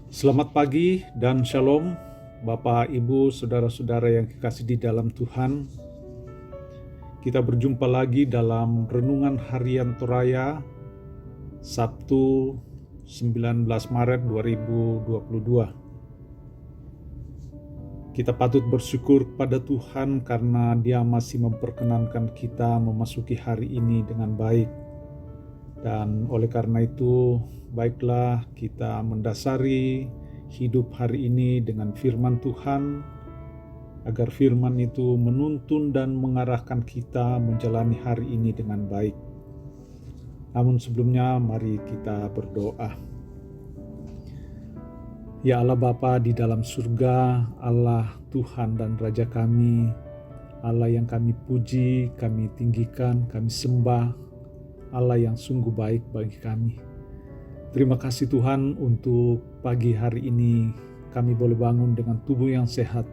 Selamat pagi dan shalom, Bapak, Ibu, saudara-saudara yang kekasih di dalam Tuhan. Kita berjumpa lagi dalam Renungan Harian Toraya, Sabtu 19 Maret 2022. Kita patut bersyukur kepada Tuhan karena Dia masih memperkenankan kita memasuki hari ini dengan baik. Dan oleh karena itu, baiklah kita mendasari hidup hari ini dengan firman Tuhan, agar firman itu menuntun dan mengarahkan kita menjalani hari ini dengan baik. Namun sebelumnya, mari kita berdoa. Ya Allah Bapa di dalam surga, Allah Tuhan dan Raja kami, Allah yang kami puji, kami tinggikan, kami sembah, Allah yang sungguh baik bagi kami. Terima kasih Tuhan untuk pagi hari ini kami boleh bangun dengan tubuh yang sehat.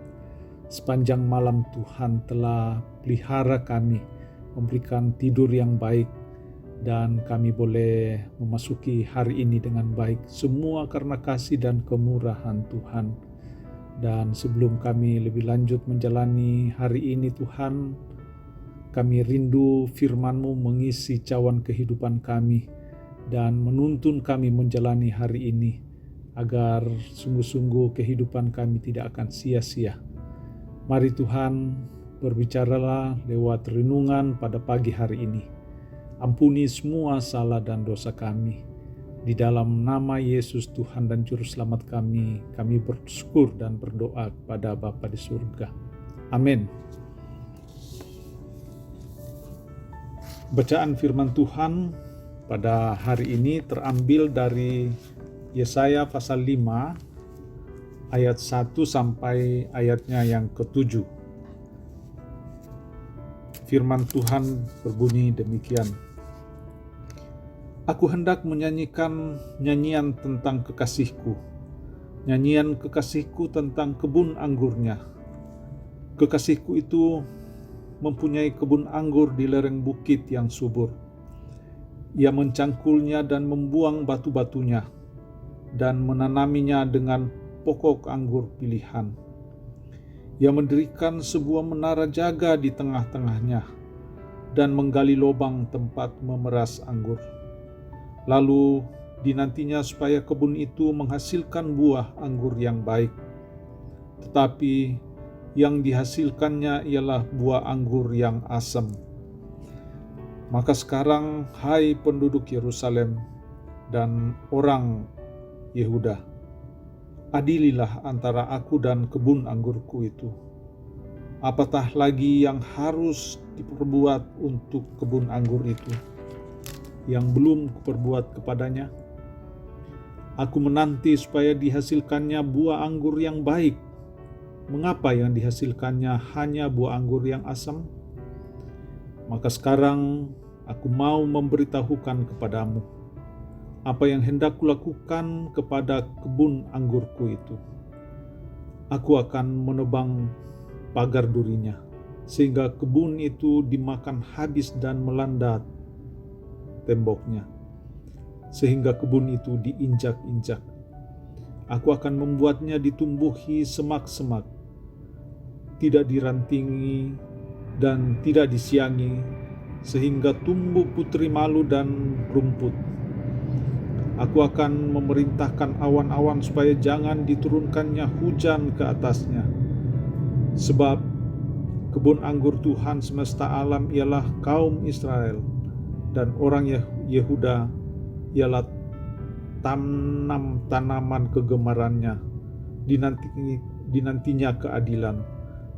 Sepanjang malam Tuhan telah pelihara kami, memberikan tidur yang baik, dan kami boleh memasuki hari ini dengan baik. Semua karena kasih dan kemurahan Tuhan. Dan sebelum kami lebih lanjut menjalani hari ini Tuhan, kami rindu firman-Mu mengisi cawan kehidupan kami dan menuntun kami menjalani hari ini, agar sungguh-sungguh kehidupan kami tidak akan sia-sia. Mari Tuhan, berbicaralah lewat renungan pada pagi hari ini. Ampuni semua salah dan dosa kami. Di dalam nama Yesus Tuhan dan Juru Selamat kami bersyukur dan berdoa kepada Bapa di surga. Amin. Bacaan firman Tuhan pada hari ini terambil dari Yesaya pasal 5 ayat 1 sampai ayatnya yang ke-7. Firman Tuhan berbunyi demikian. Aku hendak menyanyikan nyanyian tentang kekasihku, nyanyian kekasihku tentang kebun anggurnya. Kekasihku itu mempunyai kebun anggur di lereng bukit yang subur. Ia mencangkulnya dan membuang batu-batunya, dan menanaminya dengan pokok anggur pilihan. Ia mendirikan sebuah menara jaga di tengah-tengahnya, dan menggali lubang tempat memeras anggur. Lalu dinantinya supaya kebun itu menghasilkan buah anggur yang baik. Tetapi yang dihasilkannya ialah buah anggur yang asam. Maka sekarang, hai penduduk Yerusalem dan orang Yehuda, adililah antara aku dan kebun anggurku itu. Apatah lagi yang harus diperbuat untuk kebun anggur itu, yang belum kuperbuat kepadanya? Aku menanti supaya dihasilkannya buah anggur yang baik. Mengapa yang dihasilkannya hanya buah anggur yang asam? Maka sekarang aku mau memberitahukan kepadamu apa yang hendak kulakukan kepada kebun anggurku itu. Aku akan menebang pagar durinya, sehingga kebun itu dimakan habis dan melanda temboknya, sehingga kebun itu diinjak-injak. Aku akan membuatnya ditumbuhi semak-semak, tidak dirantingi dan tidak disiangi, sehingga tumbuh putri malu dan rumput. Aku akan memerintahkan awan-awan supaya jangan diturunkannya hujan ke atasnya. Sebab kebun anggur Tuhan semesta alam ialah kaum Israel, dan orang Yehuda ialah tanaman kegemarannya. Dinantinya keadilan,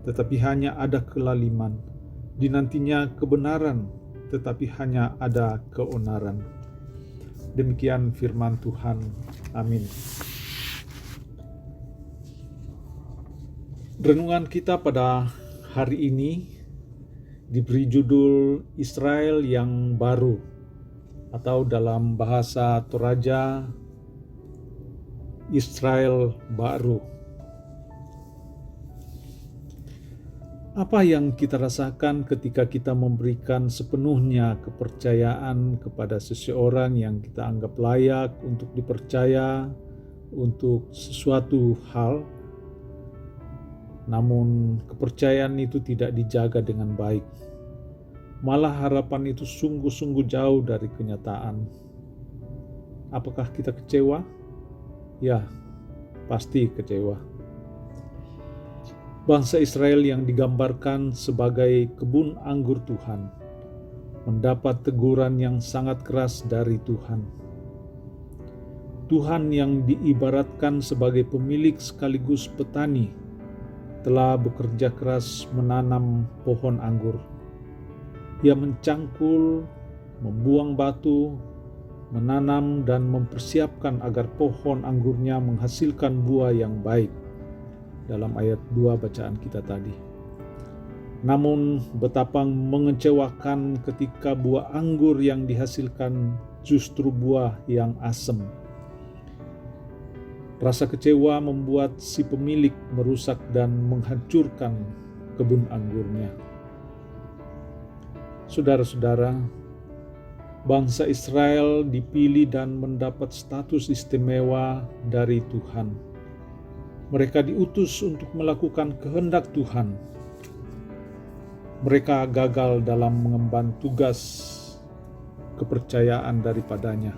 tetapi hanya ada kelaliman. Dinantinya kebenaran, tetapi hanya ada keonaran. Demikian firman Tuhan. Amin. Renungan kita pada hari ini diberi judul Israel yang baru, atau dalam bahasa Toraja, Israel baru. Apa yang kita rasakan ketika kita memberikan sepenuhnya kepercayaan kepada seseorang yang kita anggap layak untuk dipercaya, untuk sesuatu hal, namun kepercayaan itu tidak dijaga dengan baik. Malah harapan itu sungguh-sungguh jauh dari kenyataan. Apakah kita kecewa? Ya, pasti kecewa. Bangsa Israel yang digambarkan sebagai kebun anggur Tuhan mendapat teguran yang sangat keras dari Tuhan. Tuhan yang diibaratkan sebagai pemilik sekaligus petani telah bekerja keras menanam pohon anggur. Ia mencangkul, membuang batu, menanam dan mempersiapkan agar pohon anggurnya menghasilkan buah yang baik. Dalam ayat 2 bacaan kita tadi. Namun betapa mengecewakan ketika buah anggur yang dihasilkan justru buah yang asam. Rasa kecewa membuat si pemilik merusak dan menghancurkan kebun anggurnya. Saudara-saudara, bangsa Israel dipilih dan mendapat status istimewa dari Tuhan. Mereka diutus untuk melakukan kehendak Tuhan. Mereka gagal dalam mengemban tugas kepercayaan daripadanya.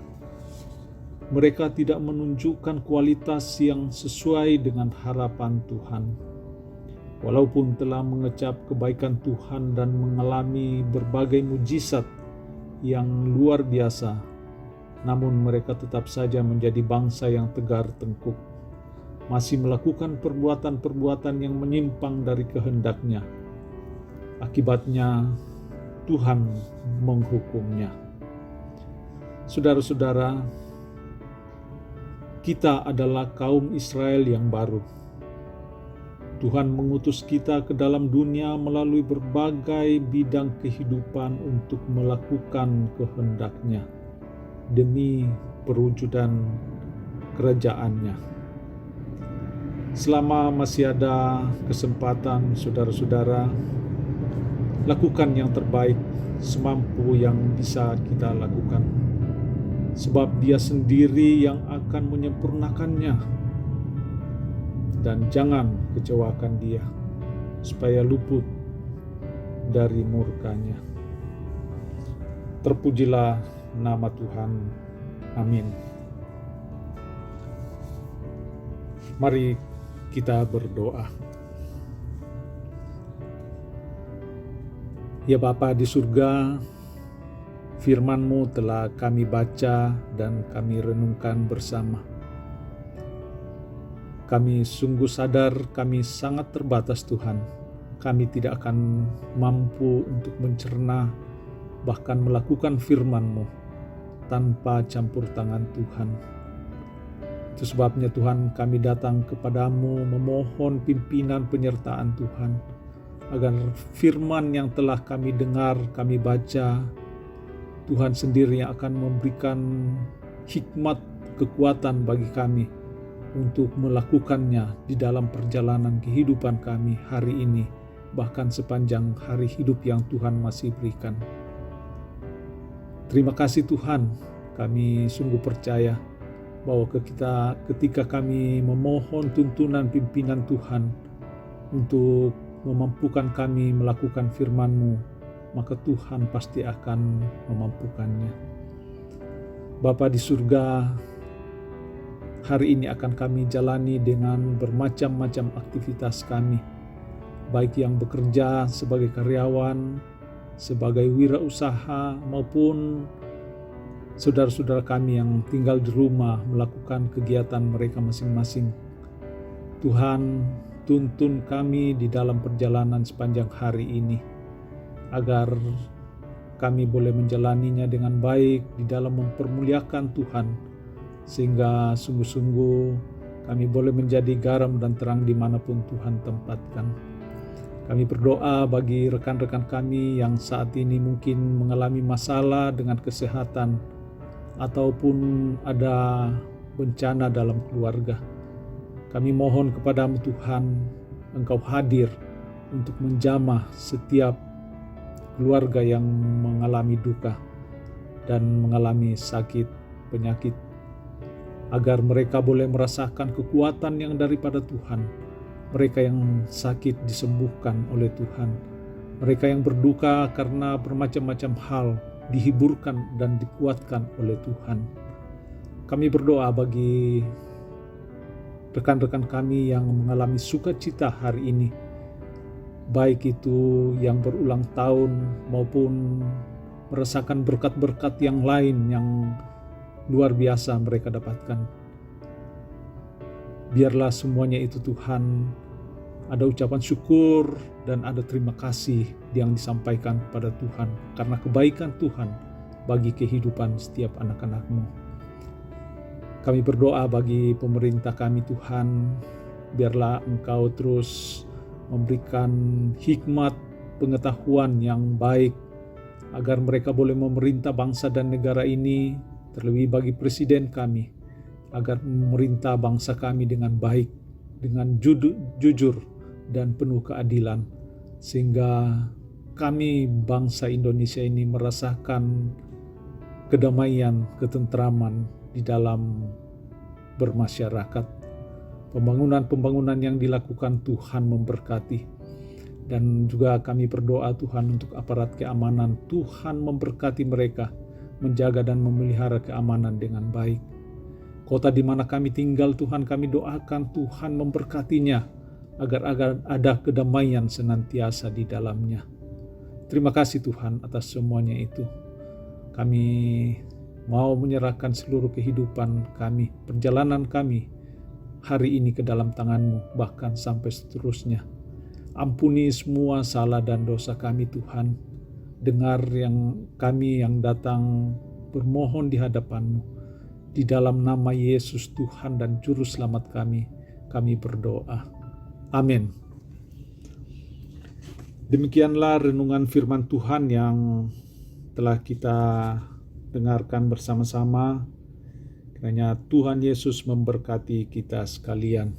Mereka tidak menunjukkan kualitas yang sesuai dengan harapan Tuhan. Walaupun telah mengecap kebaikan Tuhan dan mengalami berbagai mujizat yang luar biasa, namun mereka tetap saja menjadi bangsa yang tegar tengkuk, masih melakukan perbuatan-perbuatan yang menyimpang dari kehendaknya. Akibatnya, Tuhan menghukumnya. Saudara-saudara, kita adalah kaum Israel yang baru. Tuhan mengutus kita ke dalam dunia melalui berbagai bidang kehidupan untuk melakukan kehendak-Nya demi perwujudan kerajaan-Nya. Selama masih ada kesempatan, saudara-saudara, lakukan yang terbaik semampu yang bisa kita lakukan. Sebab Dia sendiri yang akan menyempurnakannya. Dan jangan kecewakan Dia, supaya luput dari murka-Nya. Terpujilah nama Tuhan. Amin. Mari kita berdoa. Ya Bapa di surga, firman-Mu telah kami baca dan kami renungkan bersama. Kami sungguh sadar kami sangat terbatas Tuhan. Kami tidak akan mampu untuk mencerna bahkan melakukan firman-Mu tanpa campur tangan Tuhan. Itu sebabnya Tuhan, kami datang kepadamu memohon pimpinan penyertaan Tuhan, agar firman yang telah kami dengar, kami baca, Tuhan sendiri yang akan memberikan hikmat, kekuatan bagi kami untuk melakukannya di dalam perjalanan kehidupan kami hari ini, bahkan sepanjang hari hidup yang Tuhan masih berikan. Terima kasih Tuhan, kami sungguh percaya bahwa ketika kami memohon tuntunan pimpinan Tuhan untuk memampukan kami melakukan firman-Mu, maka Tuhan pasti akan memampukannya. Bapa di surga, hari ini akan kami jalani dengan bermacam-macam aktivitas kami, baik yang bekerja sebagai karyawan, sebagai wirausaha, maupun saudara-saudara kami yang tinggal di rumah melakukan kegiatan mereka masing-masing. Tuhan, tuntun kami di dalam perjalanan sepanjang hari ini, agar kami boleh menjalaninya dengan baik di dalam mempermuliakan Tuhan, sehingga sungguh-sungguh kami boleh menjadi garam dan terang dimanapun Tuhan tempatkan. Kami berdoa bagi rekan-rekan kami yang saat ini mungkin mengalami masalah dengan kesehatan, ataupun ada bencana dalam keluarga. Kami mohon kepadamu Tuhan, Engkau hadir untuk menjamah setiap keluarga yang mengalami duka dan mengalami sakit, penyakit. agar mereka boleh merasakan kekuatan yang daripada Tuhan. Mereka yang sakit disembuhkan oleh Tuhan. Mereka yang berduka karena bermacam-macam hal dihiburkan dan dikuatkan oleh Tuhan. Kami berdoa bagi rekan-rekan kami yang mengalami sukacita hari ini, baik itu yang berulang tahun maupun merasakan berkat-berkat yang lain yang luar biasa mereka dapatkan. Biarlah semuanya itu Tuhan, ada ucapan syukur dan ada terima kasih yang disampaikan kepada Tuhan karena kebaikan Tuhan bagi kehidupan setiap anak-anak-Mu. Kami berdoa bagi pemerintah kami Tuhan, biarlah Engkau terus memberikan hikmat, pengetahuan yang baik, agar mereka boleh memerintah bangsa dan negara ini, terlebih bagi presiden kami, agar memerintah bangsa kami dengan baik, dengan jujur dan penuh keadilan, sehingga kami bangsa Indonesia ini merasakan kedamaian, ketentraman di dalam bermasyarakat. Pembangunan-pembangunan yang dilakukan Tuhan memberkati. Dan juga kami berdoa Tuhan untuk aparat keamanan, Tuhan memberkati mereka, menjaga dan memelihara keamanan dengan baik. Kota di mana kami tinggal Tuhan, kami doakan Tuhan memberkatinya, agar ada kedamaian senantiasa di dalamnya. Terima kasih Tuhan atas semuanya itu. Kami mau menyerahkan seluruh kehidupan kami, perjalanan kami hari ini ke dalam tangan-Mu, bahkan sampai seterusnya. Ampuni semua salah dan dosa kami Tuhan. Dengar yang kami yang datang bermohon di hadapan-Mu. Di dalam nama Yesus Tuhan dan Juru Selamat kami berdoa. Amin. Demikianlah renungan firman Tuhan yang telah kita dengarkan bersama-sama. Kiranya Tuhan Yesus memberkati kita sekalian.